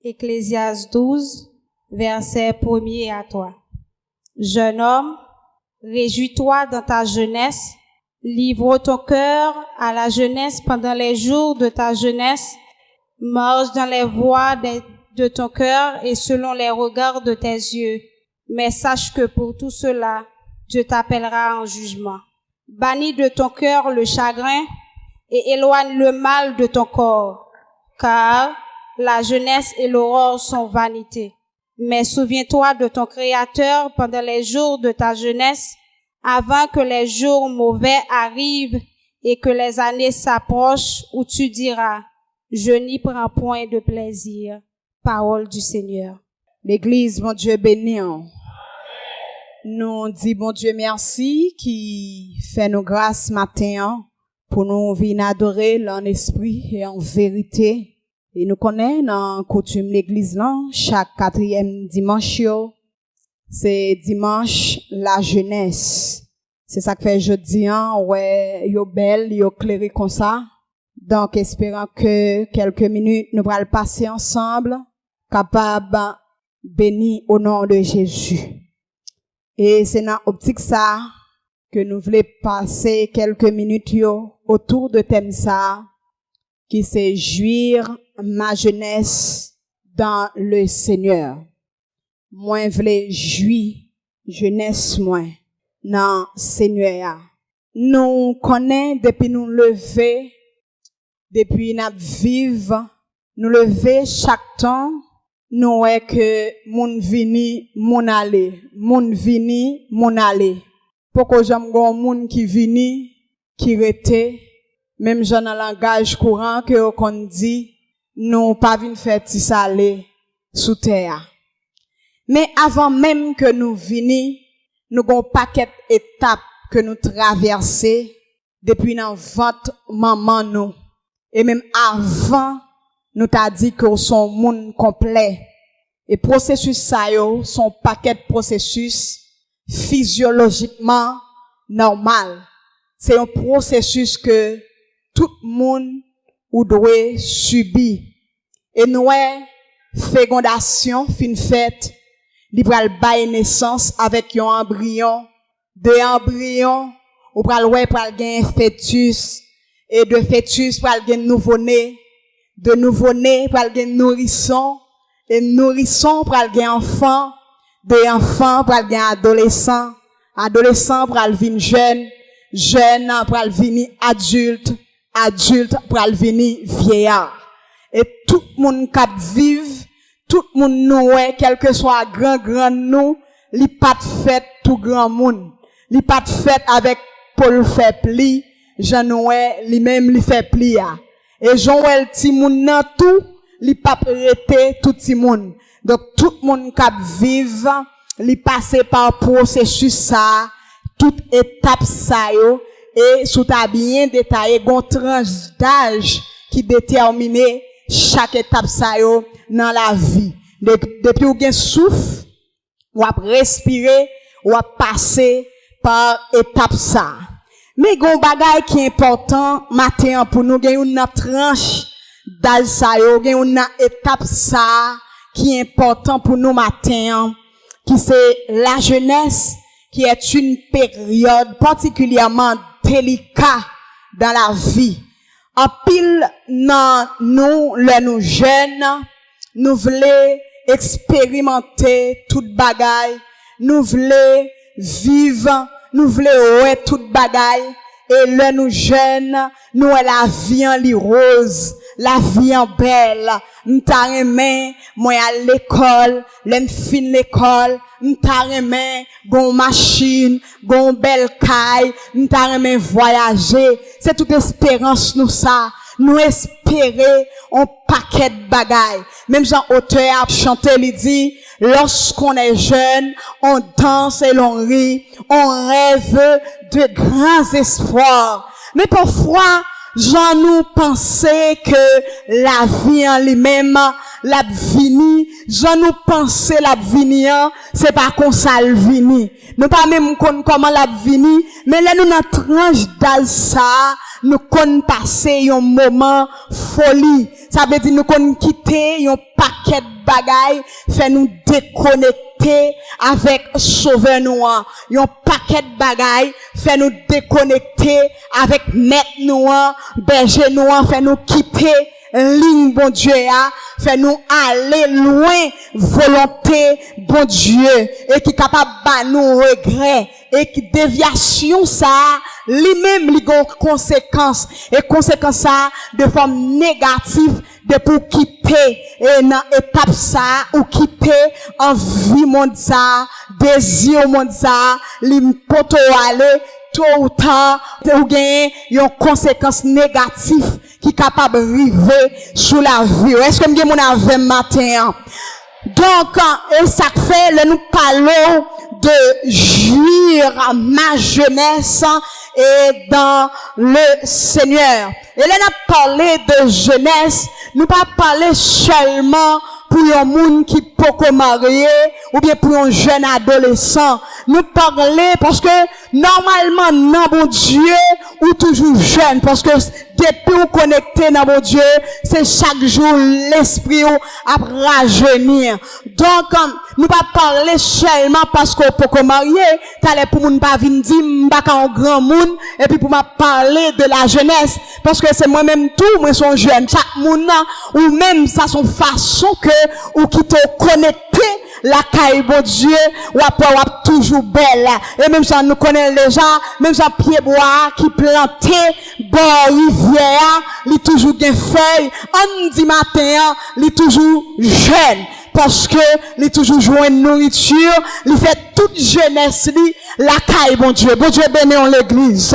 Ecclésiaste 12, verset 1er à 3. Jeune homme, réjouis-toi dans ta jeunesse, livre ton cœur à la jeunesse pendant les jours de ta jeunesse, marche dans les voies de ton cœur et selon les regards de tes yeux. Mais sache que pour tout cela, Dieu t'appellera en jugement. Bannis de ton cœur le chagrin et éloigne le mal de ton corps, car la jeunesse et l'aurore sont vanité. Mais souviens-toi de ton Créateur pendant les jours de ta jeunesse, avant que les jours mauvais arrivent et que les années s'approchent où tu diras, je n'y prends point de plaisir. Parole du Seigneur. L'Église, mon Dieu béni. Nous dit bon Dieu merci qui fait nous grâce matin pour nous venir adorer en esprit et en vérité. Et nous connaissons dans coutume l'église là, chaque 4e dimanche, c'est dimanche la jeunesse. C'est ça que fait jeudi, ouais, yo belle, yo clairé comme ça. Donc, espérant que quelques minutes nous allons passer ensemble, capable béni au nom de Jésus. Et c'est dans optique ça que nous voulons passer quelques minutes autour de thème ça, qui c'est jouir ma jeunesse dans le Seigneur. Moi voulais jouir jeunesse moi dans le Seigneur. Nous connaissons depuis nous lever, depuis nous vivre, nous lever chaque temps, nous est que moun vini, moun aller, moun vini, moun aller. Pourquoi j'aime gon moun qui vini, qui rete, même j'en a langage courant que on dit, nous pas vinn faire ti salé sous terre. Mais avant même que nous vini, nous gon paquet étapes que nous traverser depuis dans ventre maman nous. Et même avant, nous t'a dit que son monde complet. Et processus ça yo, son paquet de processus physiologiquement normal. C'est un processus que tout le monde ou doit subir. Et nous fécondation fin faite, li pral baye naissance avec un embryon, de embryon ou pral pral gen fœtus et de fœtus pral gen nouveau-né, de nouveau-né pral gen nourrisson et nourrisson pral gen enfant, de enfant pral gen adolescent, adolescent pral vin jeune, jeune pral vini adulte, adulte pral vini vieillard. Et tout le monde qui vive, tout le monde nous, quel que soit grand nous, li pas fait tout grand monde. Li pas fait avec Paul fait pli, Jean Noël, li même li fait pli. Et Joël ti moun nan tout, li pas prêté tout ti moun. Donc tout le monde qui vive, li passe par processus ça, toute étape ça yo, et sous ta bien détaillé, gon tranche d'âge qui détermine chaque étape ça yo dans la vie. Depuis ou gen souffle, ou ap respirer, ou ap passer par étape ça. Mais gon bagay qui est important matin pour nous gen une tranche d'âge ça yo, gen une étape ça qui est important pour nous matin, qui c'est la jeunesse, qui est une période particulièrement délicate dans la vie. En pile nan nous, nous jeunes, nous voulons expérimenter toute bagaille, nous voulons vivre, nous voulons ouais toute bagaille, et le nous jeunes, nous la vie en li rose, la vie en belle, m'ta remen, moi à l'école, l'aime fin l'école, m'ta remen, gon machine, gon belle caille, m'ta remen voyager, c'est toute espérance nous ça, nous espérer un paquet de bagailles. Même Jean auteur a chanté, il dit, lorsqu'on est jeune, on danse et l'on rit, on rêve de grands espoirs. Mais parfois, j'en nous pensais que la vie en lui-même, la vini, j'en nous pensais la vini, c'est pas comme ça le vini. Nous pas même comment la vini, mais là nous dans tranche d'âge ça, nous qu'on passer un moment folie. Ça veut dire nous qu'on quitter un paquet de bagailles, fait nous déconnecter avec Sauveur noir. Un paquet de bagailles, fait nous déconnecter avec Maître noir, Berger noir, fait nous quitter ligne bon Dieu a, fait nous aller loin volonté bon Dieu et qui capable ba nous regret et qui déviation ça lui-même li gon conséquence et conséquence ça de forme négative de pour quitter et dans étape ça ou quitter envie monde ça désir monde ça li poto aller tôt ou tard ou gagner une conséquence négative qui capable arriver sous la vie. Est-ce que m'gè mon avec matin? Donc et ça fait là nous parlons de jouir ma jeunesse et dans le Seigneur. Et là on a parlé de jeunesse, nous pas parler seulement pour un monde qui peut marier ou bien pour un jeune adolescent. Nous parler parce que normalement non bon Dieu ou toujours jeune parce que depuis vous connecté dans mon Dieu, c'est chaque jour l'esprit à rajeunir. Donc nous pas parler seulement parce qu'on peut marier, t'allais pour moun pas venir dire m'pa un grand monde et puis pour m'a parler de la jeunesse parce que c'est moi-même tout moi son jeune chaque monde ou même ça son façon que ou qui te connecté la caille bon Dieu ou après ou toujours belle et même ça nous connaît déjà même ça pied bois qui planté bon rivière il toujours gain feuille on dit matin il toujours jeune parce que il toujours joint nourriture il fait toute jeunesse li la caille bon Dieu béni en l'église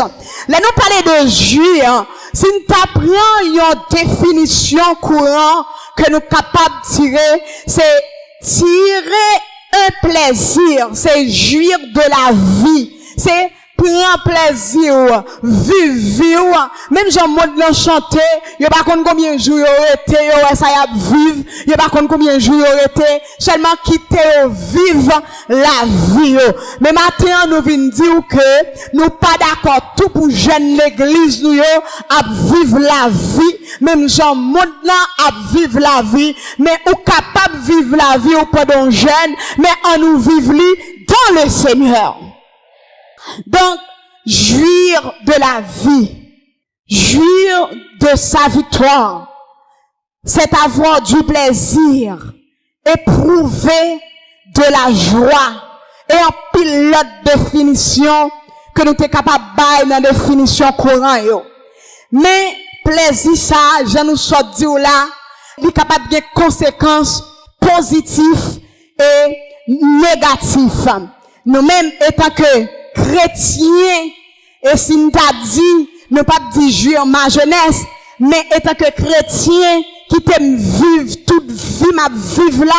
là nous parler de juillet si nous t'apprend une définition courante que nous capables de tirer c'est tirer un plaisir, c'est jouir de la vie, c'est prendre plaisir, vivre, même Jean Maud l'a chanté, il pas compte combien de jours il aurait été, ça y a vivre, il pas compte combien de jours il aurait été, seulement quitter vivre la vie. Mais maintenant nous venons dire que nous pas d'accord tout pour jeune l'église nous à vivre la vie, même Jean Maud là à vivre la vie, mais ou capable de vivre la vie au pendant jeune, mais en nous vivre dans le Seigneur. Donc, jouir de la vie, jouir de sa victoire, c'est avoir du plaisir, éprouver de la joie, et en pilote définition que nous sommes capables de dans la définition courante. Mais, plaisir ça, je nous sors dire là, il est capable de conséquences positives et négatives. Nous-mêmes, étant que chrétien, et si nous t'a dit, ne pas dire jouir ma jeunesse, mais étant que chrétien, qui t'aime vivre toute vie, ma vivre là,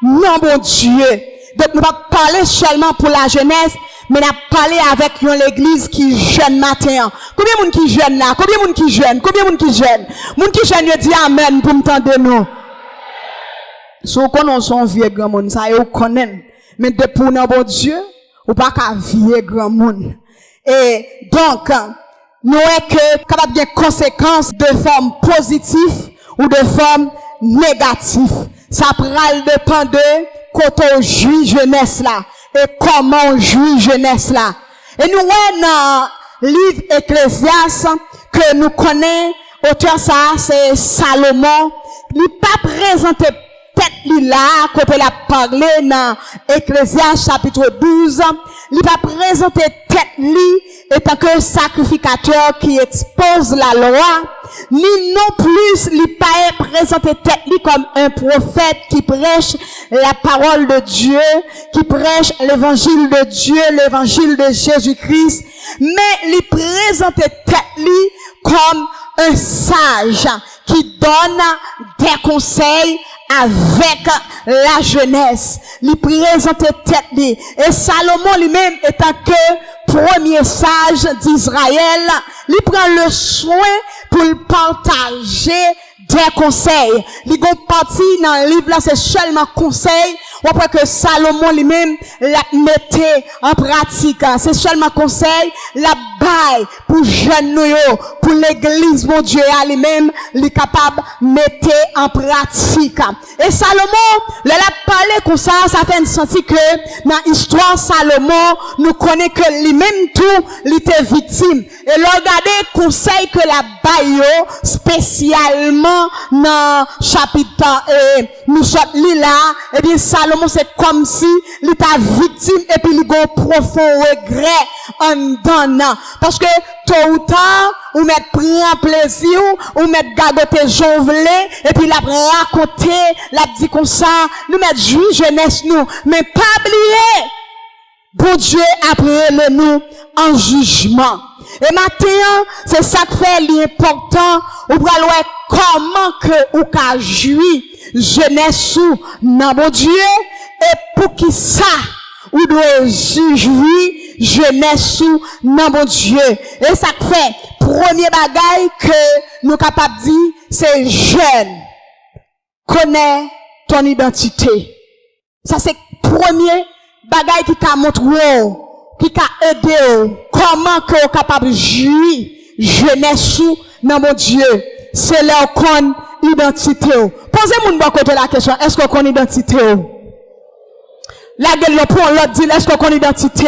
non bon Dieu. Donc nous pas parler seulement pour la jeunesse, mais nous parler avec l'église qui jeune matin. Combien de monde qui jeune là? Combien de monde qui jeune? Combien de monde qui jeune? Monde qui jeune, dit amen pour m'entendre nous. Si vous connaissez un vieux grand monde, ça vous connaît. Mais depuis nous bon Dieu, ou pas qu'à vieux grand monde. Et donc, nous est que capable de conséquences de forme positive ou de forme négative. Ça pral dépend de quand on jouit jeunesse là et comment on jouit jeunesse là. Et nous est dans livre Ecclésiaste que nous connaissons, auteur ça c'est Salomon, il pas présenté tête li là, quand elle a parlé dans Ecclésiaste chapitre 12, il va présenter tête li étant que sacrificateur qui expose la loi, ni non plus il pas présenter tête li comme un prophète qui prêche la parole de Dieu, qui prêche l'évangile de Dieu, l'évangile de Jésus-Christ, mais il présenter tête li comme un sage qui donne des conseils avec la jeunesse. Il présente tête li. Et Salomon lui-même étant que premier sage d'Israël, il prend le soin pour le partager des conseils. Les gon parti dans le livre là, c'est seulement conseil. Ou après que Salomon lui-même la mettait en pratique. C'est seulement conseil, la baille pour jeunes nous, pour l'église, mon Dieu, lui-même, il est capable de mettre en pratique. Et Salomon, il a parlé comme ça fait sentir que dans l'histoire Salomon, nous connaissons que lui-même tout, il était victime. Et regardez conseil que la baille spécialement dans chapitre nous sommes là, et bien Salomon c'est comme si il était victime et puis il a un profond regret en dedans. Parce que tôt ou tard, ou mettre prendre plaisir, ou mettre gagoter jonvelé, et puis la raconter, la dit comme ça, nous mettre jouir jeunesse nous, mais pas oublier, bon Dieu après le nous en jugement. Et maintenant, c'est ça qui fait l'important, ou pour voir comment que ou ka jouir jeunesse ou non bon Dieu, et pour qui ça, ou doit juger jeunesse ou non bon Dieu. Et ça fait premier bagage que nous capables de dire, c'est jeune. Connais ton identité. Ça c'est premier bagage qui t'a montré, qui t'a aidé, comment que vous capable de juger jeunesse ou non mon Dieu. C'est leur qu'on identité. Posez-moi une bonne côté la question, est-ce qu'on connaît identité? La gueule le prend, l'autre dit, est-ce qu'on connaît identité?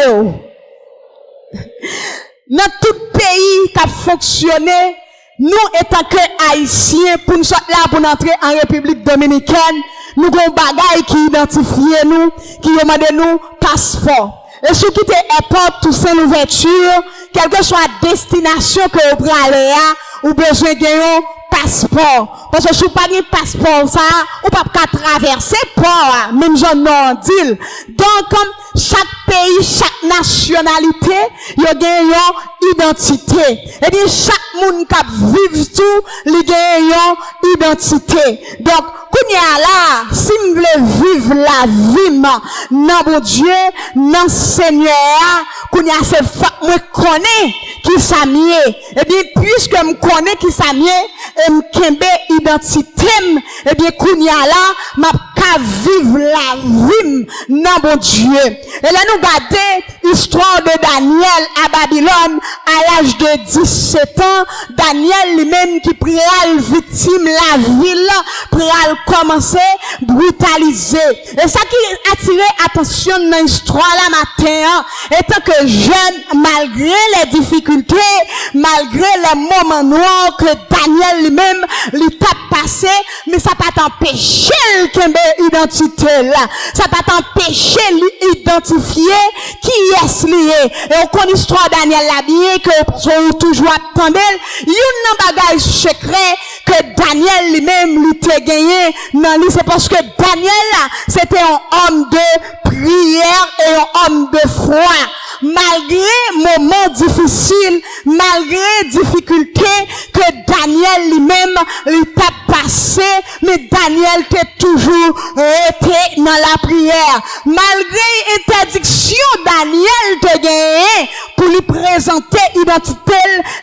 Dans tout pays qui a fonctionné, nous étant que haïtiens, pour nous sortir là, pour entrer en République Dominicaine, nous avons bagaille qui identifie nous, qui demande nous passeport. Et si vous quittez airport, tout ça l'ouverture, quelle que soit la destination que vous prenez là, ou besoin de passeport. Parce que si vous n'avez pas de passeport, ça, ou pas traverser port, même j'en ai dit. Donc, comme chaque pays, chaque nationalité, il y a une identité. Et bien, chaque monde qui vit tout, il y a une identité. Donc, qu'on y a là, si vous voulez vivre la vie, non, mon Dieu, non, Seigneur, qu'on y a ce fait, moi, connais qui ça mieux. Et bien, puisque je connais qui ça mieux, et me kembe identité, et bien, qu'on y a là, m'a qu'à vivre la vie, non, mon Dieu. Et là, nous regardons l'histoire de Daniel à Babylone, à l'âge de 17 ans, Daniel lui-même qui pral victime la ville, pral commencer brutaliser. Et ça qui attirait attention dans l'histoire là matin, étant que jeune, malgré les difficultés, malgré les moments noirs que Daniel lui-même lui t'a passé, mais ça pas t'empêcher le identité là. Ça pas t'empêcher l'identifier qui est lié. Et on connaît l'histoire de Daniel là bien que sont toujours attendent. Il y a un bagage secret que Daniel lui-même lui t'a gagné dans lui, c'est parce que Daniel là, c'était un homme de prière et un homme de foi. Malgré moments difficiles, malgré difficultés que Daniel lui-même lui t'a passé, mais Daniel t'a toujours été dans la prière. Malgré interdiction, Daniel t'a gagné pour lui présenter identité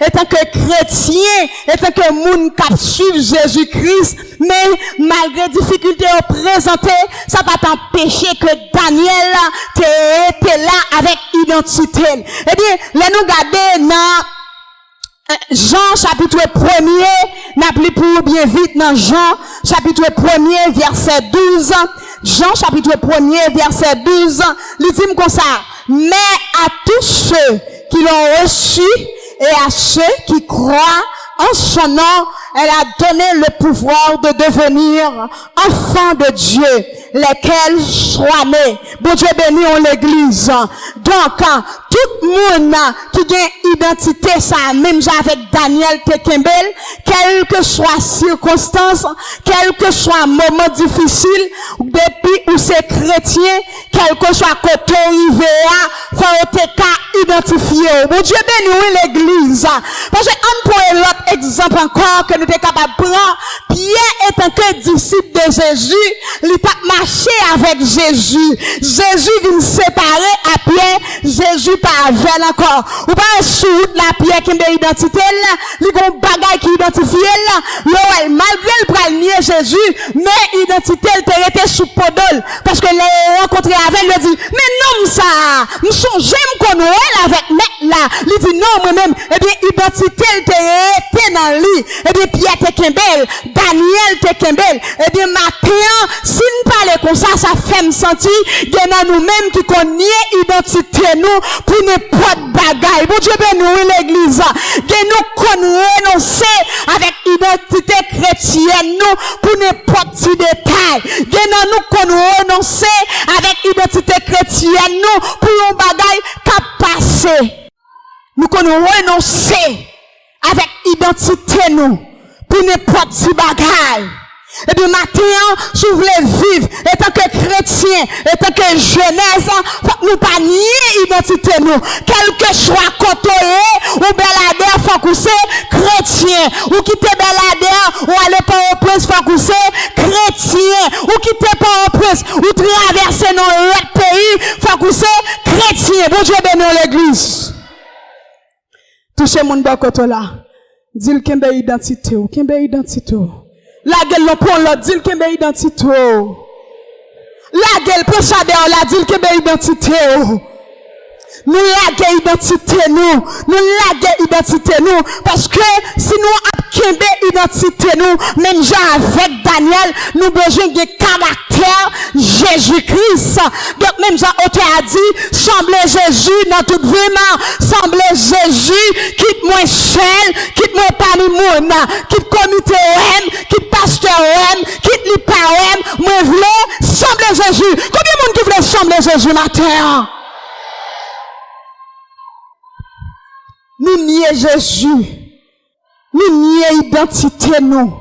étant que chrétien, étant que moun qui suit Jésus-Christ, mais malgré difficultés à présenter, ça va t'empêcher que Daniel t'ait là avec identité. Eh bien, là nous regardons dans Jean chapitre 1er, n'appelez pour bien vite dans Jean chapitre 1er verset 12. Jean chapitre 1er verset 12, il dit comme ça, mais à tous ceux qui l'ont reçu et à ceux qui croient en son nom, elle a donné le pouvoir de devenir enfants de Dieu, lesquels soient nés. Bon Dieu béni en l'église. Donc, tout le monde qui a identité, ça, même avec Daniel Tekembel, quelle que soit circonstance, quel que soit moment difficile, depuis où c'est chrétien, quel que soit côté arrivé, faut te identifier. Bon Dieu béni l'église. Parce que on prend l'autre exemple encore que nous sommes capables de prendre. Pierre étant que disciple de Jésus, il a marché avec Jésus. Jésus vient séparer à Pierre, Jésus pas avec encore. Ou pas sous la Pierre qui est identité là, il y a un bagage qui identifie là, malgré le bras nier Jésus, mais identité elle était sous podol parce que les rencontré avec lui dit mais non ça, nous sommes j'aime qu'on avec mec là, il dit non moi-même, eh bien identité elle était dans lui, eh bien Pierre était Kembel, Daniel était Kembel, eh bien matin si nous parlons comme ça fait me sentir il y a nous-mêmes qui connaissons identité nous pour n'importe bagaille. Bon Dieu béni l'église, que nous renoncer avec identité chrétienne nous pour n'importe petit détail. Que nous renoncer avec identité chrétienne nous pour un bagaille qui passer. Nous renoncer avec identité nous pour n'importe petit bagaille. Et bien matin, si vous voulez vivre, étant que chrétien, étant que jeunesse, faut nous pas nier identité nous. Quel que soit côté ou belader, faut que c'est chrétien. Ou quitter belader, ou aller par au prince, faut que c'est chrétien. Ou quitter par au prince, ou traverser dans l'autre pays, faut que c'est chrétien. Bon Dieu béni l'église. Touchez mon bas côté là. Dis-le qu'il y a identité, qu'il y a identité. La gueule l'on prend l'autre, dit qu'il y a identité. La gueule prend ça derrière la, dit qu'il y a identité. Nous laguer identité nous laguer identité nous parce que si nous avons identité nous même gens avec Daniel nous besoin de caractère Jésus-Christ. Donc même Jean auteur a dit semblez Jésus dans toute vie, semblez Jésus, quitte moi seul, quitte moi parmi monde, quitte comité OM, quitte pasteur OM, quitte li pa OM, moi voulais sembler Jésus. Combien de monde qui voulait sembler Jésus matin? Nous nier Jésus. Nous nier identité nous.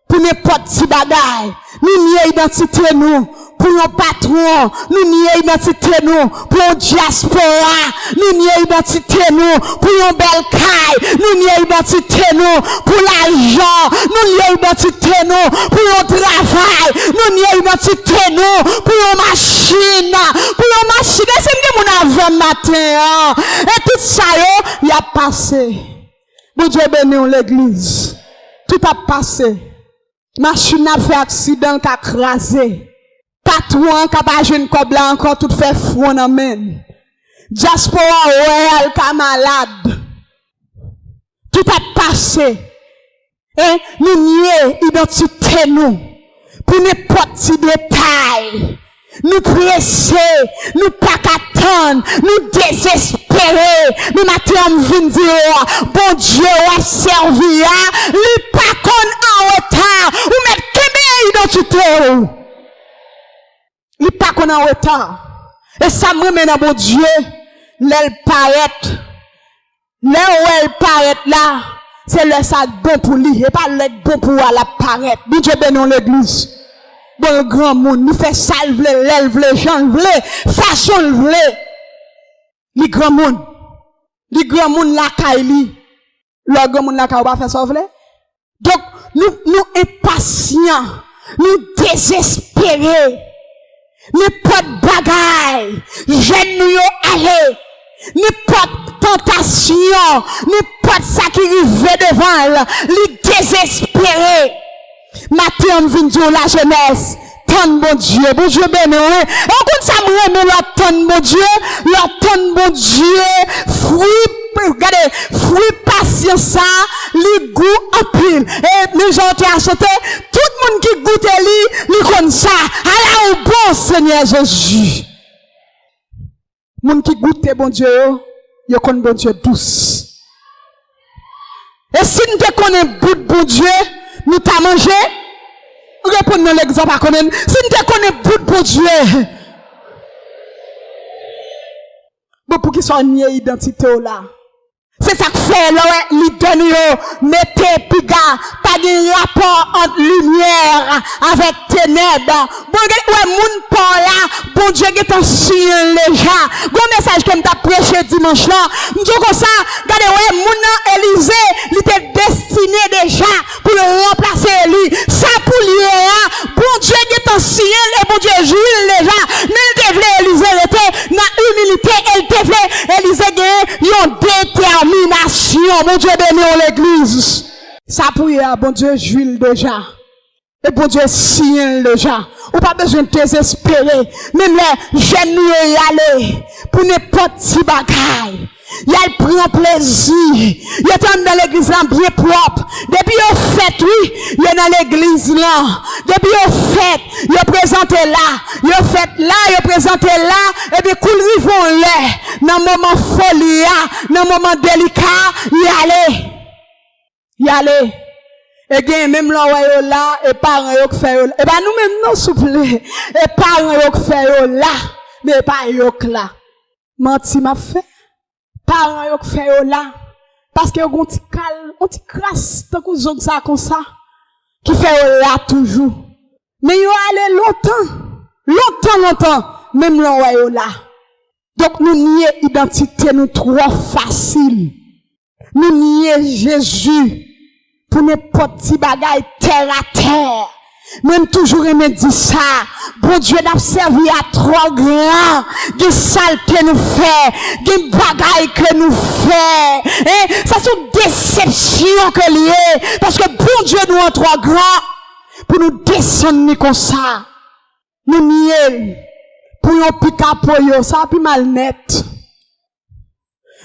Pour n'importe qui bagaille. Nous nier identité nous. Pour nos patrons. Nous nier identité nous. Pour nos diaspora. Nous nier identité nous. Pour nos belles cailles. Nous nier identité nous. Pour l'argent. Nous nier identité nous. Pour nos travail. Nous nier identité nous. Pour nos machines. Pour nos machines. Et c'est mon avant matin. Et tout ça, il a passé. Bon Dieu béni l'église. Tout a passé. Machine a fait accident, qui a crasé. Patron, qui a pas jeune comme là encore, tout fait front en main. Diaspora, ouais, qui a malade. Tout a passé. Et nous nier identité nous. Pour n'importe petit détail. Nous presser, nous pas attendre, nous désespérer. Nous matin vinn dire, bon Dieu a servi, lui pas qu'on en retard, ou mettre quelle identité. Lui pas qu'on en retard. Et ça me mène à bon Dieu, l'elle paraît, l'elle paraît là, c'est le ça bon pour lui, et pas le bon pour la paraître. Bon Dieu bénisse l'église. Bon le grand monde, nous fait salve, l'élève, gens façon vle. Les grand monde la kaili. Le grand monde la kaili pas faire ça vle. Donc nous impatients, nous désespérés. Nous pas de bagaille, j'aime nous aller. Nous pas de tentation, nous pas de ça qui arrive devant, nous désespérés. Matin, on vient dire la jeunesse. Tant bon Dieu béni. On compte ça me remet leur tant bon Dieu, fruit, regardez, fruit patience ça, les goûts en pile. Et nous gens qui acheté, tout le monde qui goûte li comme ça. Allah au bon Seigneur Jésus. Monde qui goûte bon Dieu, yo connaît bon Dieu douce. Et si nous te connaît bon Dieu, nous t'a mangé? Répondez-nous l'exemple à connaître. Si nous te connaissons bon Dieu. Bon, pour qu'ils soient niés identité là. C'est ça fait li donne yo mettez piga pas de rapport entre lumière avec ténèbres. Bon ouais moun pas là, bon Dieu est en signe déjà. Bon message que m't'a prêché dimanche là, m'dit comme ça, regardez ouais moun nan Élysée, il était destiné déjà pour le remplacer lui. Ça pour lui bon Dieu est en signe et bon Dieu juge déjà. Mais il devait Élysée était dans humilité, il devait Élysée une détermination. Bon Dieu béni l'église. Ça pour bon Dieu juge déjà. Et bon Dieu signe déjà. Ou pas besoin de désespérer. Même les jeunes y aller pour n'importe qui bagaille. Il prend plaisir. Il est dans l'église là bien propre. Depuis au fait, oui, il est dans l'église là. Depuis au fait, il est présenté là. Il est fait là, il est présenté là. Et puis, cool, ils vont là. Dans le moment folie, dans le moment délicat, y aller. Et bien, même là, et parents qui fait là. Et ben, nous même, non, s'il vous plaît. Et parents qui fait là. Mais pas là. Menti m'a fait. Parents qui fait là. Parce que on ti calme, on ti crasse, tant qu'on zone ça comme ça. Qui fait là toujours. Mais yo allé longtemps, même là. Donc, nous nier identité, nous trop facile. Nous nier Jésus. Pour n'importe petit bagaille terre à terre. Même toujours aimé dire ça. Bon Dieu n'a servi à trop grand. Des saleté nous fait. Des bagaille que nous fait. Ça c'est une déception que lié. Parce que bon Dieu nous en trop grand. Pour nous descendre comme ça. Nous nier. Pour nous piquer pour yo. Ça a plus mal net.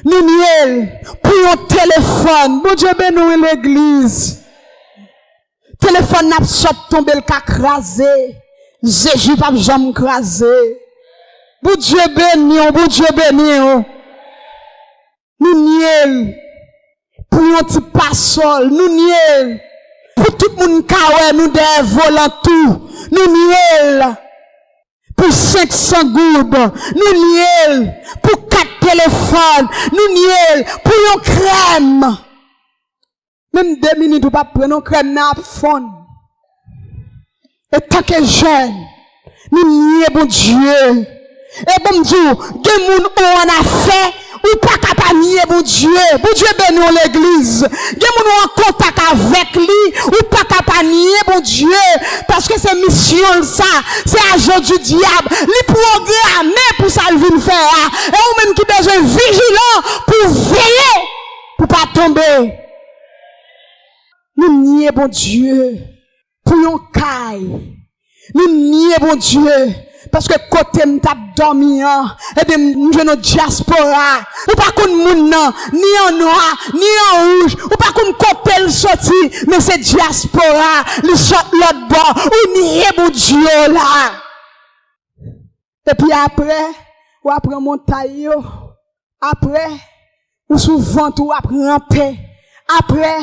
Nous niel, pour un téléphone, bon Dieu béni l'église. Téléphone n'a pas tombé le cas crasé. Jésus pas jamais crasé. Bon Dieu béni, bon Dieu béni. Nous niel, pour un petit passol, nous niel. Pour tout le monde qui nous des volants tout, nous niel. Pour 500 gouttes, nous niel. Pour 4 téléphones, nous niel. Pour une crème. Même 2 minutes, ou pas prendre une crème dans la fond. Et tant que jeune, nous niel, bon Dieu. Et bon Dieu, des gens on a fait, ou pas capable nier, bon Dieu béni l'église. Des gens en contact avec lui, ou pas capable nier, bon Dieu. Parce que c'est mission ça, c'est agent du diable. Lui programmé pour ça, il vient faire. Et ou même qui besoin vigilant pour veiller, pour pas tomber. Nous nier, bon Dieu, pour yon caille. Nous nier, bon Dieu. Parce que côté m'tap dormi et bien nous notre diaspora ou pas qu'on moun nan ni en noir ni en rouge ou pas qu'on côté le sorti mais c'est diaspora le sort l'autre bord ou ni bon Dieu là et puis après montagne après ou souvent ou après ramper après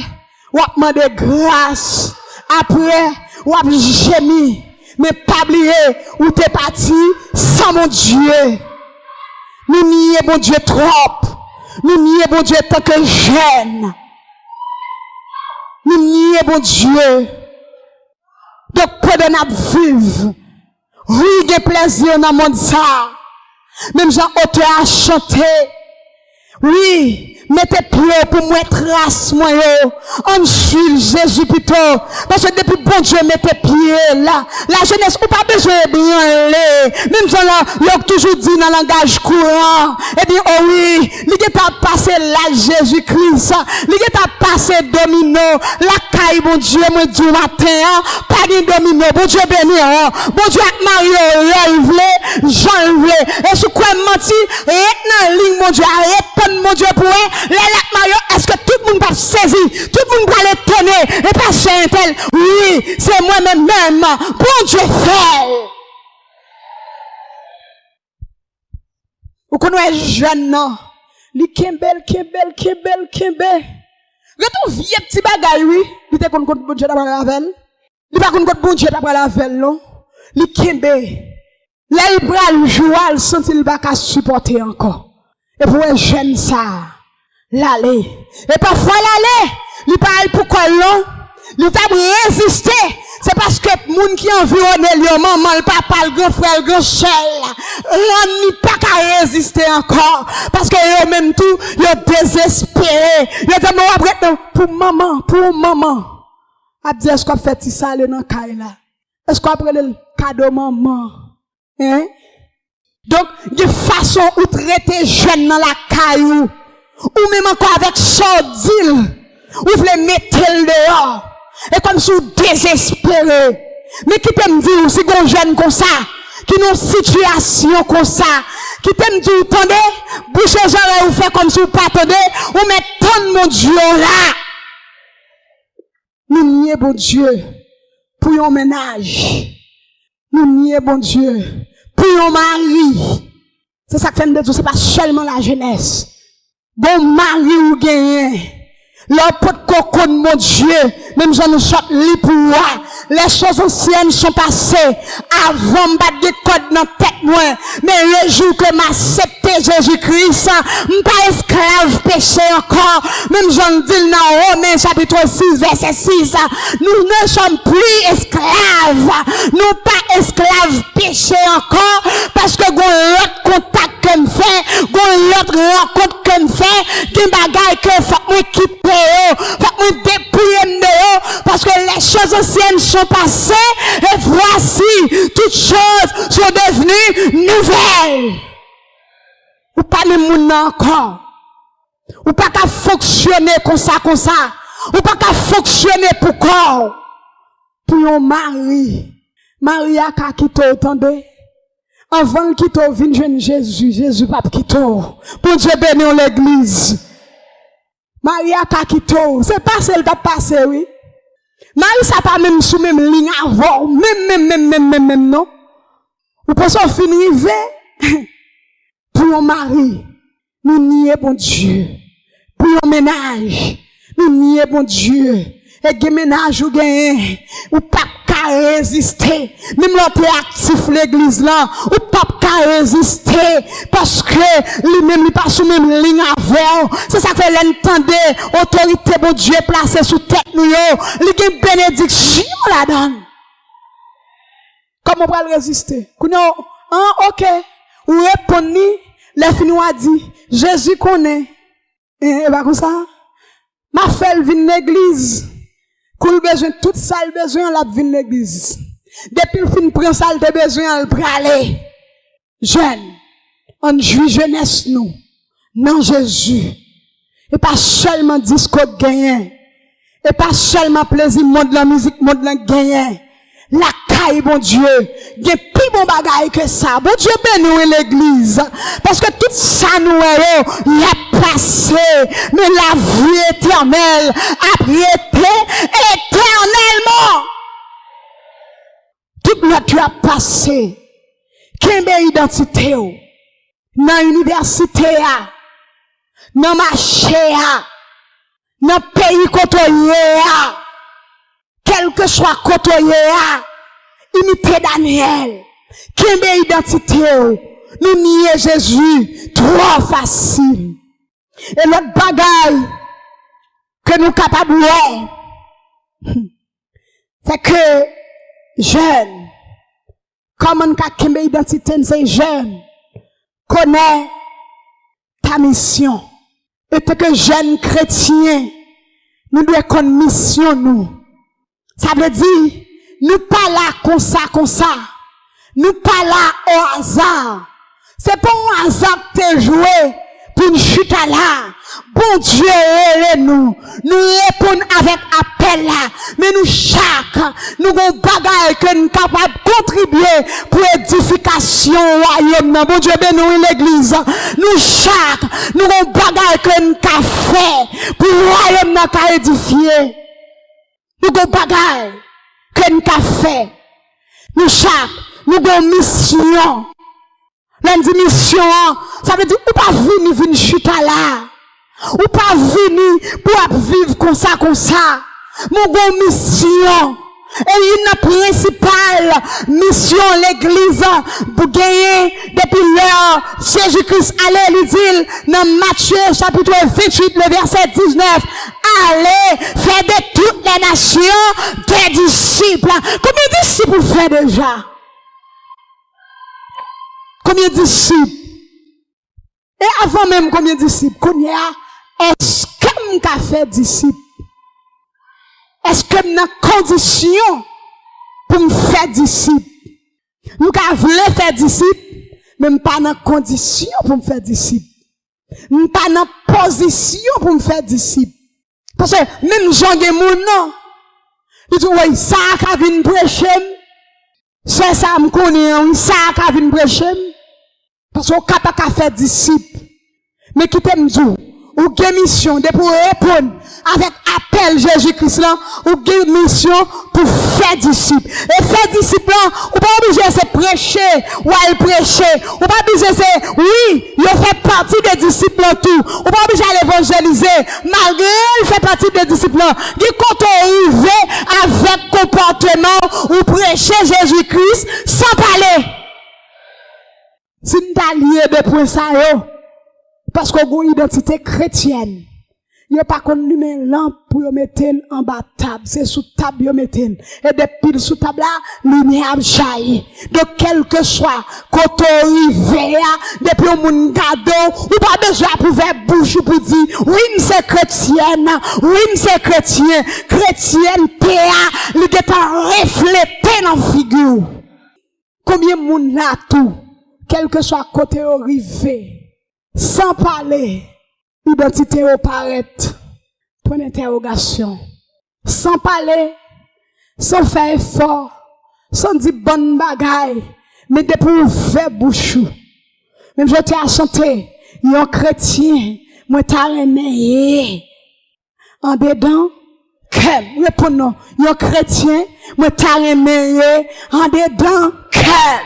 ou demander grâce après ou gémir. Mais pas oublier où t'es parti sans mon Dieu. Nous nier bon Dieu trop. Nous nier bon Dieu tant que jeune. Nous nier bon Dieu. Donc pendant nous vivre, oui, il y a plaisir dans le monde ça. Même Jean auteur a chanté. Oui. Mettez pied pour moi trace moi yo. On suit Jésus plutôt. Parce que depuis bon Dieu mettez pied là. La jeunesse ou pas besoin de bien aller. Même ça là, il a toujours dit dans le langage courant. Et bien oh oui, il a passé là Jésus-Christ. Il a passé domino. La caille bon Dieu moi du matin, pas de domino. Bon Dieu béni. Bon Dieu Mario l'enlevé, j'enlevé. Et ce quoi menti, et dans ligne mon Dieu, arrête mon Dieu pour est-ce que tout le monde va saisir, tout le monde va l'étonner, et pas chez un tel, oui, c'est moi-même, bon Dieu fait. Vous connaissez jeune, non? Li kembel. Retou vieux petit bagay, oui. Li te kon bon Dieu d'après la veille. Li pas kon bon Dieu d'après la veille, non? Li kembel. Là, il prend le joie, il sent qu'il va pas supporter encore. Et pour un jeune ça, l'aller. Et parfois l'aller, il parle pour colon, il t'a résister. C'est parce que moun qui environne le maman, le papa, le grand frère, le grand chel, on n'y pas qu'à résister encore. Parce que eux même tout, ils désespéré. Ils disent, non, après, pour maman. A dit, est-ce qu'on fait ça, le nan kay là? Est-ce qu'on prend le cadeau maman? Hein? Donc, de façon où traiter jeune dans la caillou, ou même encore avec sordil, ou voulez mettre le dehors, et comme si vous désespérez. Mais qui peut me dire, si vous jeune comme ça, qui ont une situation comme ça, qui peut me dire, attendez, bouchez les oreilles, vous faites comme si vous pas attendez, ou mettez tant mon Dieu là. Nous nions bon Dieu pour un ménage. Nous nions bon Dieu pour un mari. C'est ça que fait de tout, c'est pas seulement la jeunesse. Bon mari ou gagné. Leur pot de coco de mon Dieu, même si nous sommes libres pour moi. Les choses anciennes sont passées avant de battre des codes dans la tête moi. Mais le jour que m'accepté Jésus-Christ, pas esclave péché encore. Même j'en dis dans Romains chapitre 6 verset 6, nous ne sommes plus esclaves. Nous pas esclaves péché encore parce que l'autre contact que me fait, l'autre rencontre que me fait, des bagailles que faut me quitter, faut me dépouiller de parce que les choses anciennes sont passées et voici toutes choses sont devenues nouvelles. Ou pas même moun encore. Ou pas qu'à fonctionner comme ça. Ou pas qu'à fonctionner pour corps. Pour un mari. Marie a qu'à quitter, attendez. Avant qu'il quitte, vin jeune Jésus pas quitter. Pour Dieu bénir l'église. Marie a qu'à quitter. C'est pas celle qui a passé, oui. Marie, ça pas même sous même ligne avant. Même, non. Ou pensez qu'on finit pour un mari, nous nions bon Dieu. Pour un ménage, nous nions bon Dieu. Et que ménage ou gagne, ou pas qu'à résister. Même l'autre actif l'église là, ou pas qu'à résister. Parce que lui-même, il passe sous même ligne avant. C'est ça que l'entendez, autorité bon Dieu placée sous tête nous. Il y a une bénédiction là-dedans. Comment on va résister? Ok. Ou répondez, les finous a dit, Jésus connaît. Et bah comme ça, ma fille vient l'église. Qu'on besoin, tout ça le besoin, la vient l'église. Depuis le fin prend ça le besoin, elle peut aller. Jeune, on joue jeunesse nous. Non Jésus. Et pas seulement disco gagné. Et pas seulement plaisir, monde la musique, monde la gagné. La caille, bon Dieu, il y a plus bon bagaille que ça. Bon Dieu bénit l'église. Parce que tout ça nous il a passé. Mais la vie éternelle a été éternellement. Tout notre a passé. Quelle identité, dans l'université, dans le marché, dans le pays côtoyé, quel que soit côtoyé, imiter Daniel, quelle identité, nous nier Jésus, trop facile. Et l'autre bagaille que nous capables c'est que jeune, comme on a quelle identité, c'est jeune, connaît ta mission. Et que jeune chrétien, nous devons connaître mission nous. Ça veut dire, nous pas là comme ça. Nous pas là au hasard. C'est pas un hasard que t'es joué pour une chute là. Bon Dieu, nous répondons avec appel là. Mais nous nous avons bagaille que nous sommes capables de contribuer pour l'édification royaume. Bon Dieu, bénis l'église. Nous avons bagaille que nous avons fait pour le royaume nous édifier. Nous avons bagaille que nous avons fait. Nous avons mission. Lundi mission, ça veut dire, ou pas venir chuter là. Ou pas venir pour vivre comme ça. Nous avons mission. Et une principale mission l'église pour gagner depuis l'heure Jésus-Christ allait lui dire dans Matthieu chapitre 28 le verset 19, allez faire de toutes les nations des disciples. Combien de disciples vous faites déjà? Combien de disciples? Et avant même combien de disciples? Combien est-ce que m'ka fait disciples? Est-ce que m'na condition pour me faire disciple? M'ka voulais faire disciple, mais m'pas dans condition pour me faire disciple. M'pas dans position pour me faire disciple. Parce que même Jean Gemoun non. Il dit oui, ça ka vinn prêcher. C'est ça me connaît, ça ka vinn prêcher. Parce qu'on ka pas faire disciple. Mais qui t'aime dire ou gen mission de pour répondre avec appel Jésus-Christ là ou gen mission pour faire disciple et faire disciple ou pas obligé c'est prêcher ou aller prêcher ou pas obligé c'est oui il fait partie des disciples tout ou pas obligé à l'évangéliser malgré il fait partie des disciples qui quand on arrive avec comportement ou prêcher Jésus-Christ sans parler si nous t'allier de point ça yo. Parce qu'on a une identité chrétienne. Il n'y a pas qu'on lume lampe pour mettre en bas table. C'est sous table, mettre. Et depuis sous table là, lumière jaillit. Donc, quel que soit, quand on arrive, depuis on moun gado, ou pas besoin pour faire bouche pour dire, oui, c'est chrétienne, oui, c'est chrétien. Chrétienne, il est reflété dans la figure. Combien moun là tout, quel que soit côté arrivé. Sans parler, identité au paraître, point d'interrogation. Sans parler, sans faire effort, sans dire bonne bagaille, mais depuis vous faire bouchou. Même je t'ai à chanter, yon chrétien, moi t'as remis, en dedans, quel, répondons, yon chrétien, moi t'as remis, en dedans, quel.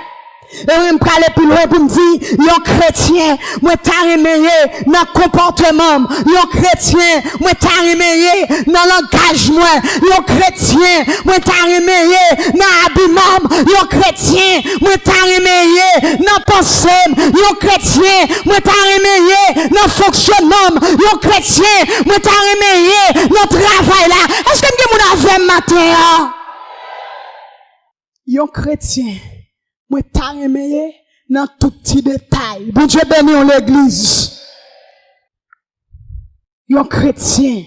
Et je me parle plus loin pour me dire, yon chrétien, moi t'as reméyé dans le comportement, yon chrétien, moi t'as reméyé dans le langage, yon chrétien, moi t'as reméyé dans l'habillement, yon chrétien, moi t'as reméyé dans la pensée, yon chrétien, moi t'as reméyé dans le fonctionnement, yon chrétien, moi t'as reméyé dans le travail là. Est-ce que vous avez matin? Yon chrétien. Moi, t'as reméyé dans tout petit détail. Bon Dieu béni l'église. Yon chrétien.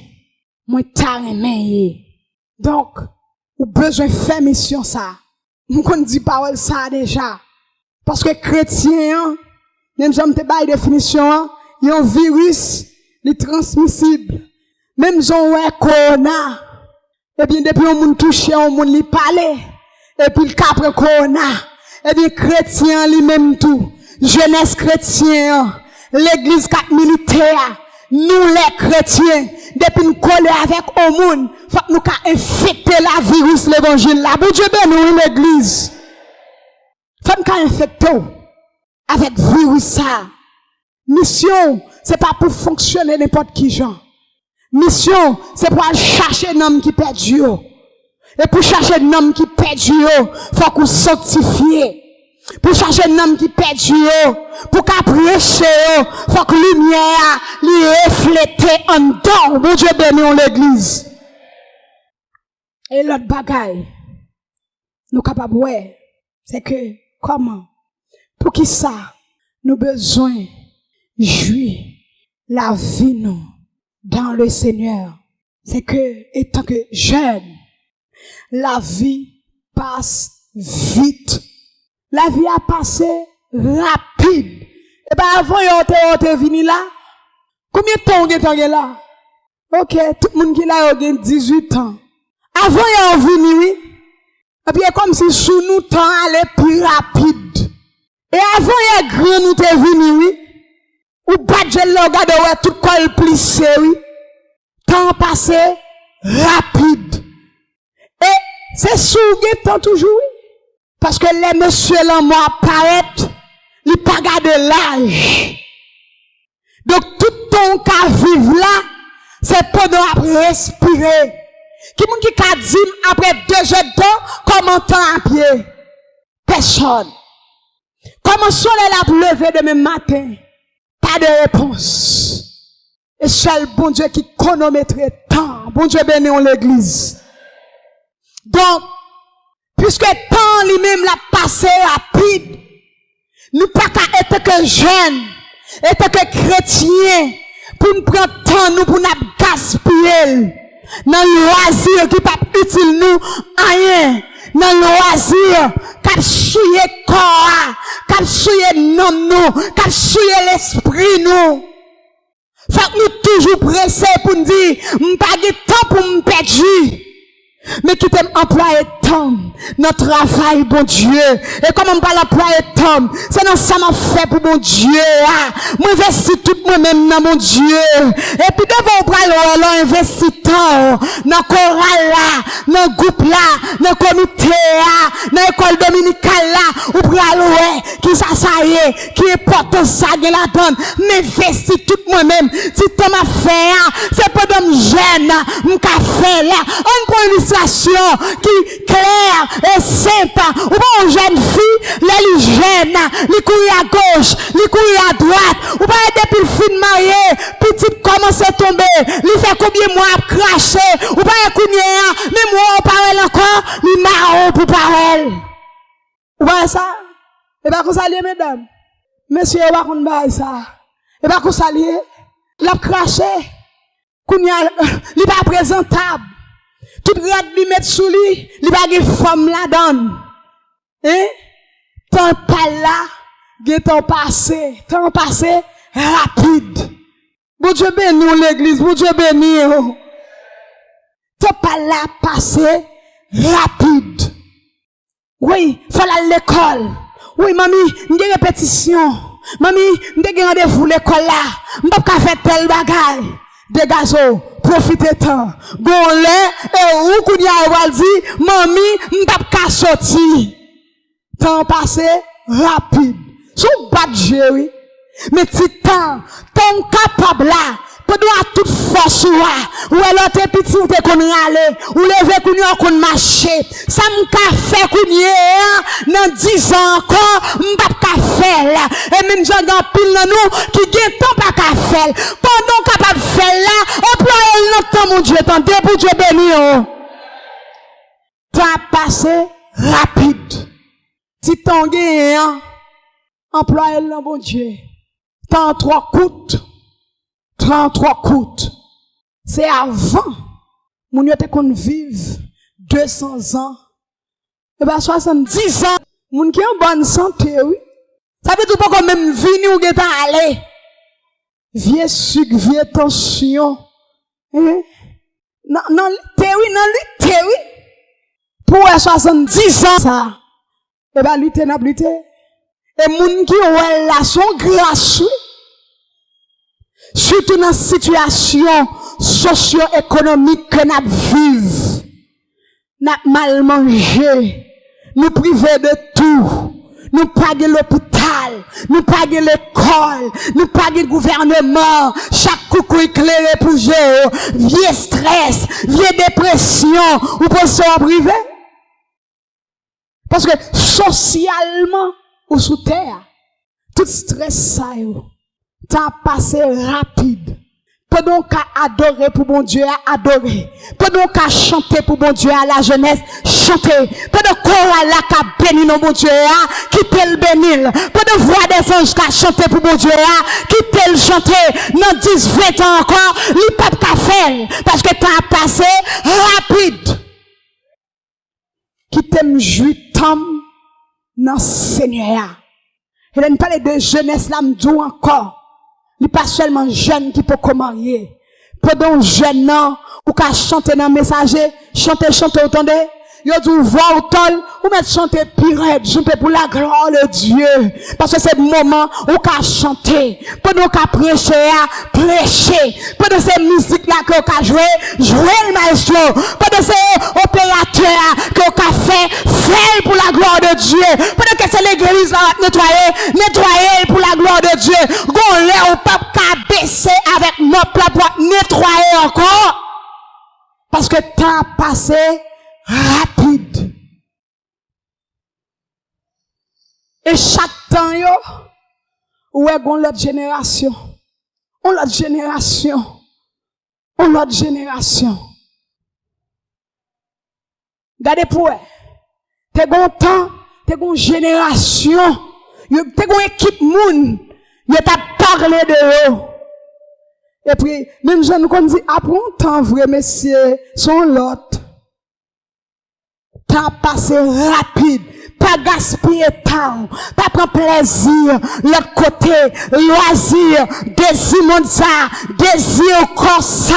Moi, t'as reméyé. Donc, ou besoin de faire mission ça. Nous qu'on dit parole ça déjà. Parce que chrétien, même j'aime te bailler définition, yon virus, li transmissible. Même j'en ouais corona. Et bien, depuis on moun touche, on moun li parle. Et puis le capre corona. Et bien, chrétien lui-même tout, jeunesse chrétien, l'église cap militaire, nous les chrétiens, depuis nous coller avec au monde, faut que nous infecter la virus l'évangile là. Bon Dieu béni l'église. Faut nous infecter avec virus ça. Mission, c'est pas pour fonctionner n'importe qui genre. Mission, c'est pour aller chercher un homme qui perd Dieu. Et pour chercher un homme qui perd Dieu, faut qu'on sanctifie. Pour chercher un homme qui perd Dieu, pour qu'on prêche, faut que la lumière lui reflète en dedans. Bon Dieu béni l'église. Et l'autre bagaille, nous capables ouais, c'est que comment, pour qui ça, nous besoin jouir la vie nous dans le Seigneur. C'est que étant que jeune, la vie passe vite. La vie a passé rapide. Et ben avant, on te venu là. Combien de temps on est là? Ok, tout le monde qui là, a 18 ans. Avant, on est venu, oui. Et puis, comme si sous nous, temps allait plus rapide. Et avant, il y a grand, nous t'es venu, oui. Ou badge le regard ouais, tout col plissé, oui. Temps passé rapide. Et c'est sougué tant toujours, oui. Parce que les messieurs là, moi, apparaître, ils pas garder l'âge. Donc, tout ton cas vivre là, c'est pendant à respirer. Qui moun qui ka dit après 2 heures de temps, comment temps à pied? Personne. Comment soleil a levé demain matin? Pas de réponse. Et seul bon Dieu qui chronomètre temps. Bon Dieu béni en l'église. Donc, puisque temps lui-même l'a passé rapide, nous pas qu'à être que jeunes, être que chrétiens, pour nous prendre temps, nous pour nous gaspiller. Dans le loisir qui pas utile nous, rien. Dans le loisir, qui souiller corps, qui souiller nom nous, qui souiller l'esprit nous. Faut que nous toujours pressés pour nous dire, m'pas de temps pour me perdre. Mais qui t'aime employer temps, notre travail, bon Dieu. Et comment on parle employer temps, c'est dans ça m'a fait pour mon Dieu. Moi, investis tout moi-même dans mon Dieu. Et puis, devant on investir temps, dans le choral là, dans le groupe là, dans le comité là, dans l'école dominicale là, ou pral qui ça y est, qui est porte ça de la donne. M'investis tout moi-même. Si tu m'as fait, c'est pas de me jeune, m'ka fait là. On prend une qui claire et simple. Ou pas une jeune fille, elle est jeune, elle couille à gauche, elle couille à droite. Ou pas depuis le fin de marié, petite commence à tomber, elle fait combien de mois à cracher. Ou pas écouter, mais moi on parle encore, elle marre pour parler. Ou pas ça? Et pas qu'on s'allie, mesdames. Monsieur, et pas qu'on baille ça. Et pas qu'on s'allie, l'a craché. Il n'est pas présentable. Tout rad li met sous lui, li pa gen femme la donne. Hein? Temps pas là, gen temps passé rapide. Bon Dieu béni l'église, bon Dieu béni. Temps pas là passé rapide. Oui, faut aller à l'école. Oui, mamie, m'gen répétition. Mamie, m'gen rendez-vous l'école là. M'pa ka faire tel bagay. Dégazo, profitez temps. Bon lait, et ou kounya wal di, mami, m'tap ka sorti. Temps passé, rapide. Sou bat oui. Mais ti temps capable là, pendant à toute force ou alors t'es petit ou t'es qu'on aller, ou lever kounya qu'on marcher. Ça m'ka fait kounya, dans 10 ans encore, m'tap ka faire là. Et même j'en gan pile nan nous, qui gen temps pas ka faire. Pendant capable faire là, employez notre temps, mon Dieu, attendez pour Dieu béni. Temps passé rapide. Si t'en gagne, employez le bon Dieu. 33 coûte. 33 coûte. C'est avant. Mon Dieu, qu'on vive 200 ans. Et bien, 70 ans. Mon qui en bonne santé, oui. Ça veut dire pas qu'on même vini ou geta aller. Vieux sucre, vieux tension. Non, lutter, oui. Pour 70 ans, ça. Et bien, lutter, n'a lutter. Et moun qui ouel la son grâce, surtout dans la situation socio-économique que nous vivons. Nous mal mangé, nous privés de tout. Nous pagons l'hôpital, nous pagons l'école, nous pagons le gouvernement, chaque coucou éclairé pour gérer, vieux stress, vieux dépression, ou pensez en privé? Parce que socialement, ou sous terre, tout stress ça yo, t'as passé rapide. Pendant qu'à adorer pour bon Dieu, à adorer. Pendant qu'à chanter pour bon Dieu, à la jeunesse, chanter. Pendant qu'on là qu'à bénir nos bon Dieu, quitter le bénir. Pendant voix des anges qu'à chanter pour bon Dieu, quitter le chanter. Dans 10, 20 ans encore, il pas qu'à faire. Parce que t'as passé rapide. Qui t'aime jouir tant dans le Seigneur. Et là, nous parlons de jeunesse là, m'dou encore. Il n'est pas seulement jeune qui peut marier. Pendant jeune, non, ou qu'à chanter dans le messager, chanter, entendez? Yo dit voix au tol, ou mettre chanter pirate, chanter pour la gloire de Dieu. Parce que c'est le moment où qu'à chanter. Pendant qu'à prêcher, prêcher. Pendant ces musiques là qu'on jouer le maestro. Pendant ces opérateurs qu'on fait pour la gloire de Dieu. Pendant que c'est l'église là nettoyer pour la gloire de Dieu. Gon l'air au pape qu'à baisser avec notre plat pour nettoyer encore. Parce que temps passé rapide. Et chaque temps, yo, ou est gon l'autre génération. On l'autre génération. On l'autre génération. Gardez pour eux. T'es gon temps, t'es gon génération. T'es gon équipe moun. Yo t'a parlé de eux. Et puis, même je nous dit, après un temps vrai, messieurs, son l'autre. Temps passé rapide. Pas gaspiller temps, pas prendre plaisir, l'autre côté, loisir, désir monde ça, désir corps ça.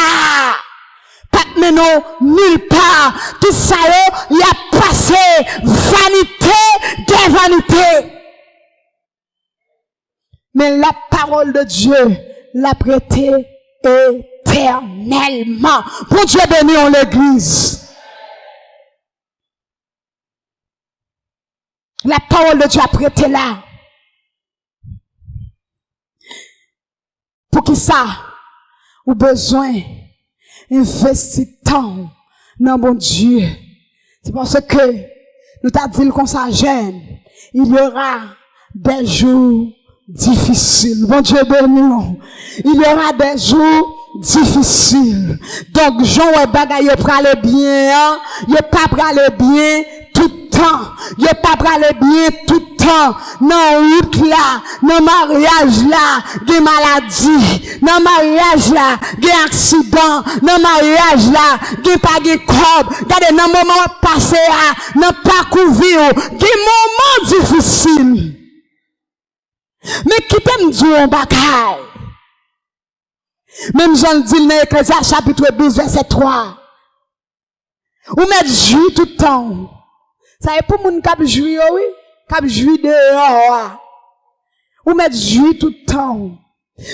Pas maintenant nulle part, tout ça il a passé vanité des vanités. Mais la parole de Dieu l'a prêté éternellement. Pour Dieu béni en l'église. La parole de Dieu a prêté là. Pour qui ça? Ou besoin investir temps dans mon Dieu. C'est parce que nous t'a dit qu'on ça jeune. Il y aura des jours difficiles. Bon Dieu béni. Il y aura des jours difficiles. Donc, Jean et bagaille prale bien, il pas prale bien tout le temps. Il pas prale bien tout le temps. Non, route là, non mariage là, des maladies. Non mariage là, des accidents. Non mariage là, des pas de corps. Regardez, non moment passé à, non pas couvrir, des moments difficiles. Mais qui t'aime dire un bagaille? Même Jean dit dans Ecclésiaste chapitre 12 verset 3. Ou mettre jouir tout le temps. Ça est pour moun k'ap jouir oui, k'ap jouir dehors. Ou mettre jouir tout le temps.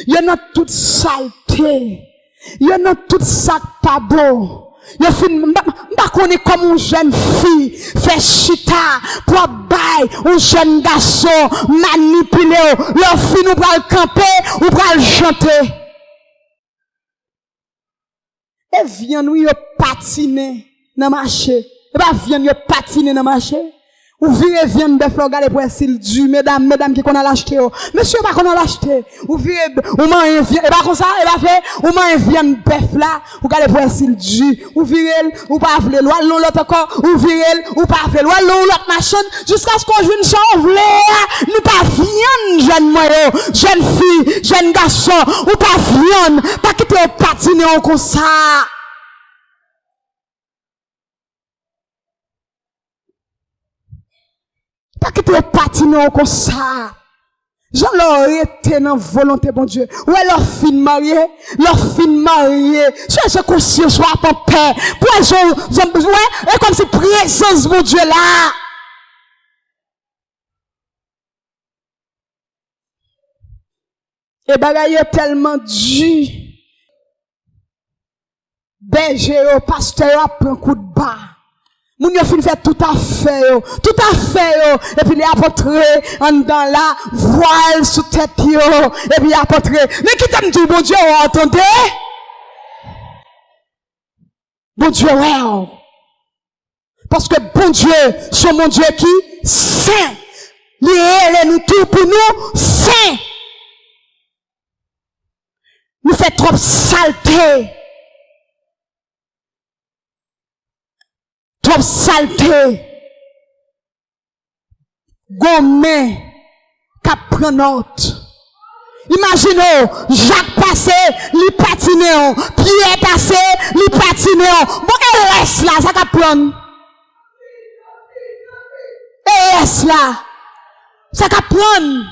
Y en a toute saleté. Y en a toute ça pas beau. Yo fin m'pa connait comme une jeune fille fait chita pour bail un jeune garçon manipuler. Yo fin ou pral camper ou pral chanter. Et vient nous patiner dans marché. Et pas vient nous patiner dans marché. Ou virez vient de fleur regarder pour s'il du mesdames qui qu'on a l'acheter. Monsieur pas qu'on a l'acheter. Ou virez ou man vient et pas comme ça et pas fait ou man vient bœuf là ou regarder pour s'il du ou virez ou pas vle loi l'autre encore ou virez ou pas vle loi l'autre machin jusqu'à ce qu'on joue chanvle nous pas viande jeune moyo jeune fille jeune garçon ou pas viande pas quitter patiner comme ça. Pas que tu es patiné comme ça. J'en leur été dans volonté, bon Dieu. Ou leur fin marié. Sois conscient, sois ton père. Pour et comme si présence, mon Dieu, là. Et bagaille est tellement dur. Berger, pasteur, prend un coup de bas. Moun yo fin fait tout à fait, et puis les apôtres, en dans la voile sous tête yo, et puis les apôtres, mais qui t'aime dit, bon Dieu, entendez? Bon Dieu, ouais. Parce que bon Dieu, c'est mon Dieu qui, saint. Il nous tout pour nous, saint. Nous fait trop saleté. Trop saleté. Gommé. Cap prend note. Imaginez, Jacques passé, li patine, Pierre passé, li patine. Bon, elle reste là, ça cap prendre. Elle reste là. Ça cap prendre.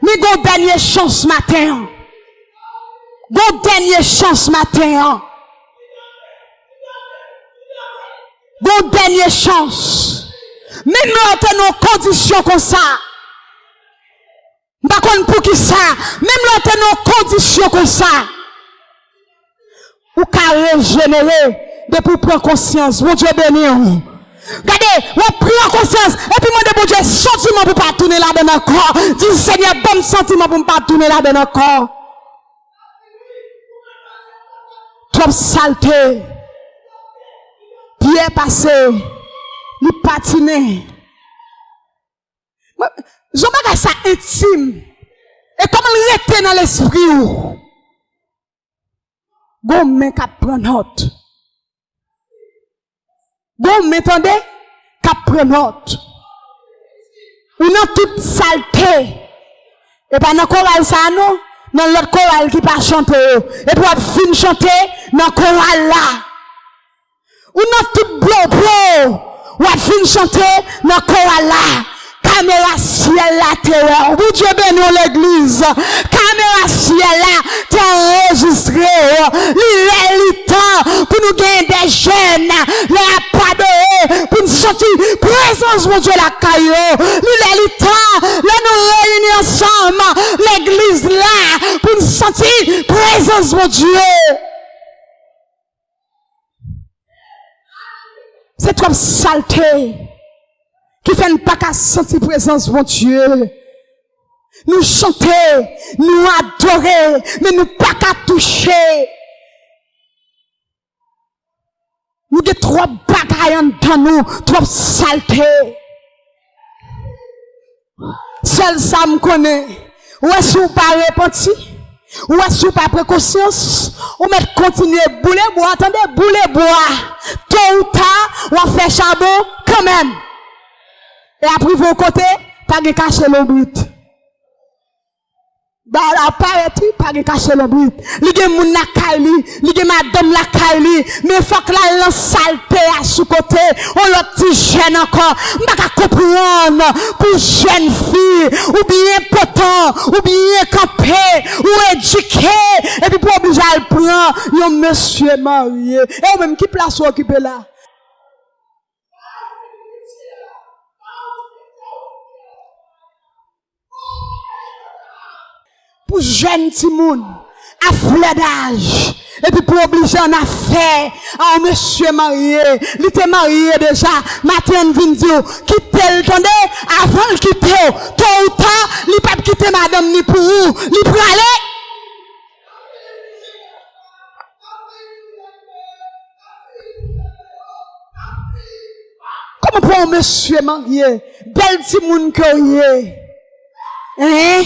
Mais gon dernière chance matin. Gon dernière chance matin. Gon dernière chance. Même dans nos conditions comme ça. Par contre pour qui ça? Même dans nos conditions comme ça. Ou qu'à régénérer de pour prendre conscience. Mon Dieu béni. Regardez, on prend conscience et puis demandez bon Dieu sentiment pour pas tourner là dans le corps. Dis Seigneur bon sentiment pour pas tourner là dans le corps. Trop saleté. Pierre passé, il patiné. Je me ça intime. Et comment il était dans l'esprit. Bon, mais qu'à prendre note. Bon, m'entendez? Qu'à prendre note. Ou dans toute saleté. Et pas dans le choral ça, non? Dans l'autre choral qui pas chanter. Et puis, fin chanter dans le choral là. Ou dans tout blo, ou fin chanter dans le choral là. Caméra ciel la terre. Vous Dieu béni l'église. Caméra ciel là, t'es enregistré. Il temps pour nous gagner des jeunes. Les pas pour nous sentir présence de Dieu la caillou. Il temps, là nous réunir ensemble. L'église là, pour nous sentir présence de Dieu. C'est trop saleté. Qui fait pas qu'à sentir présence de Dieu. Nous chanter, nous adorer, mais nous pas qu'à toucher. Nous avons trop bagailles dans nous, trop saleté. Seul ça me connaît. Ou est-ce ou pas repenti? Ou est-ce ou pas précaution? Ou mettre continuer bouler bois, attendez, bouler bois. Tôt ou tard, on fait charbon quand même. Et après, vos côtés, pas de cacher le but. Bah, la paraît, pas de cacher le but. Li gen moun la kaili, li gen madame la kaili, mais faut que la lance saleté à sous côté, on l'autre petit jeune encore, m'pa comprendre, pour jeune fille, ou bien potent, ou bien campé, ou éduqué, et puis pour obliger à le prendre, yon monsieur marié, et ou même qui place ou occupé là? Pour jeune Timoun, à fleur d'âge, et puis pour obliger en affaire, à un monsieur marié, il était marié déjà, matin vient dire, quitter le tendez, avant de quitter, tôt ou tard, il ne peut pas quitter madame ni pour où, il peut aller. Comment pour un monsieur marié, belle Timoun que y est, hein?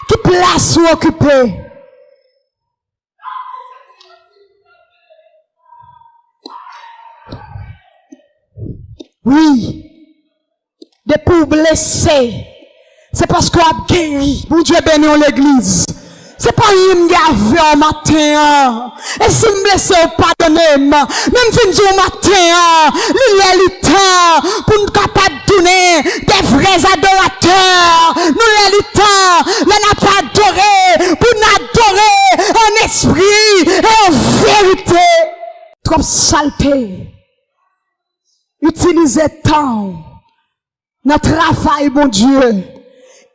Qui place ou occupé? Oui. Des pour blesser. C'est parce qu'on a guéri. Bon Dieu béni l'église. C'est pas une gave au matin. Et si me blesse au pardonner, même fin du matin, le temps pour nous capables de donner des vrais adorateurs. Nous le temps, nous n'a pas adoré, pour nous adorer en esprit et en vérité. Trop saleté. Utilisez temps. Notre travail, mon Dieu.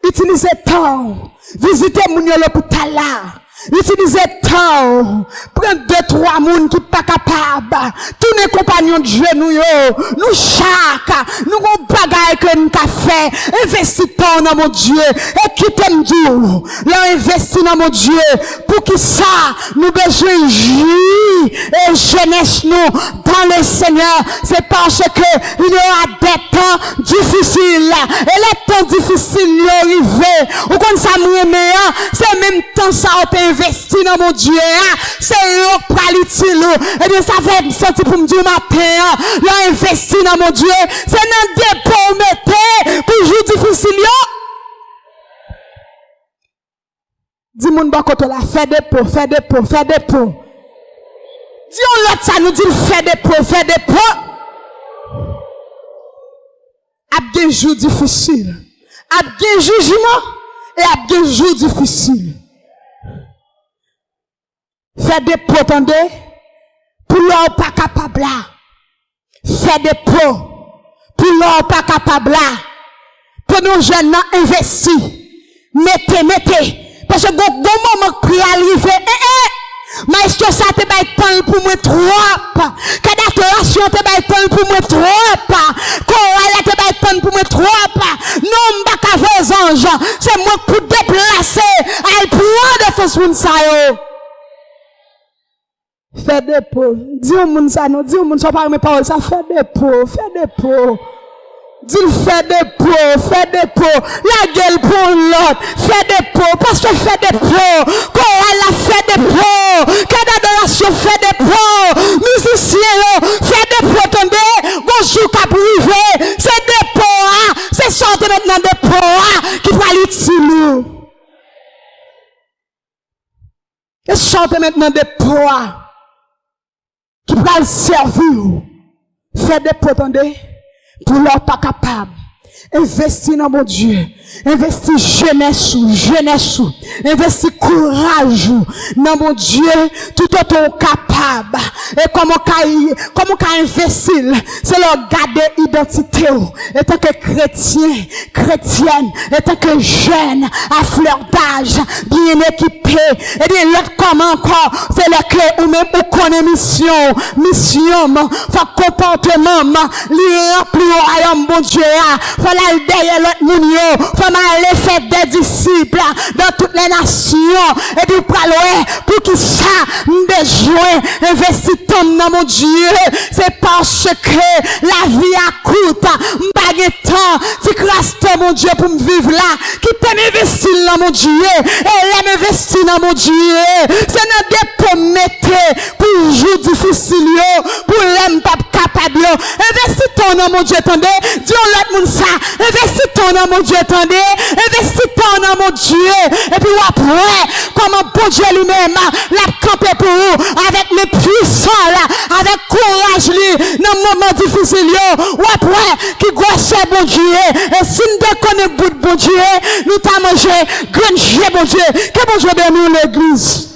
Utilisez temps. Visitez mon l'hôpital là. Utilisez temps. Prenez 2-3 moun qui pas capable. Tous les compagnons de Dieu nous chaque. Nous avons bagaille que nous avons fait. Investissez temps dans mon Dieu. Et quittez nous. Là, investissez dans mon Dieu. Pour que ça, nous besoin vie et jeunesse nous dans le Seigneur. C'est parce que il y aura des temps difficiles. Et les temps difficiles y arrivent. Ou quand ça me c'est même temps ça on investi dans mon Dieu, c'est eux qui l'utile. Et bien ça fait sentir pour me dire matin, là investi dans mon Dieu, c'est dans des dépôt mettez pour jour difficile. Dis-moi bon côté là, fais dépôt. Dis-on l'autre ça nous dit fais dépôt. A des jours difficiles, a des jugements et a des jours difficiles. Fais des pots, attendez, pour l'on pas capable là. Fais des pots, pour l'on pas capable là. Pour nos jeunes investis. Mettez. Parce que bon moment qui arrive, Maestro ça te bail temps pour moi trop. Qu'adoration te bail temps pour moi trop. Chorale te bail temps pour moi trop. Non m'pa ka vos anges. C'est moi pour déplacer. Elle prend défense moun sa yo. Fais des pots. Dis au moun ça non, dis au moun ça par mes paroles ça fait des pots, fais des pots. Dis fais des pots, la gueule pour l'autre, fais des pots, pasteur fait des pots, chorale a fait des pots, qu'adoration fait des pots, musicien fait des pots, attendez, bonjour cap privé, c'est des pots, c'est sortir maintenant des pots qui va l'utiliser. Et sortir maintenant des pots qui va le servir. Fais des pots, attendez. Pour leur pas capable. Investir dans mon Dieu. Investir jeunesse, investir courage dans mon Dieu, tout autant capable. Et comment investir, c'est leur garder identité. Et tant que chrétien, chrétienne, et tant que jeune, à fleur d'âge, bien équipé, et bien l'autre comment encore, c'est la clé ou même ou connaît mission, faut comportement, li rempli au royaume bon Dieu, faut aller derrière l'autre moun yo, faut aller faire des disciples dans toutes les nations, et puis pour qui ça, besoin, investir ton dans mon Dieu, c'est parce que la vie a coûte, m'pas de temps, si grâce à mon Dieu pour me vivre là, qui peut m'investir dans mon Dieu, et là m'investir dans mon Dieu, c'est dans des pour mettre, pour jour difficile, pour l'homme pas capable, investir ton dans mon Dieu, attendez, dis on l'autre monde ça, investir ton dans mon Dieu, attendez, investis ton dans mon Dieu, et puis après, comment bon Dieu lui-même l'a campé pour vous, avec les puissants là, avec courage lui, dans le moment difficile, ou après, qui gosse bon Dieu, et si nous déconnons bout de bon Dieu, nous t'avons mangé, grand Dieu bon Dieu, que bon Dieu bénisse l'église.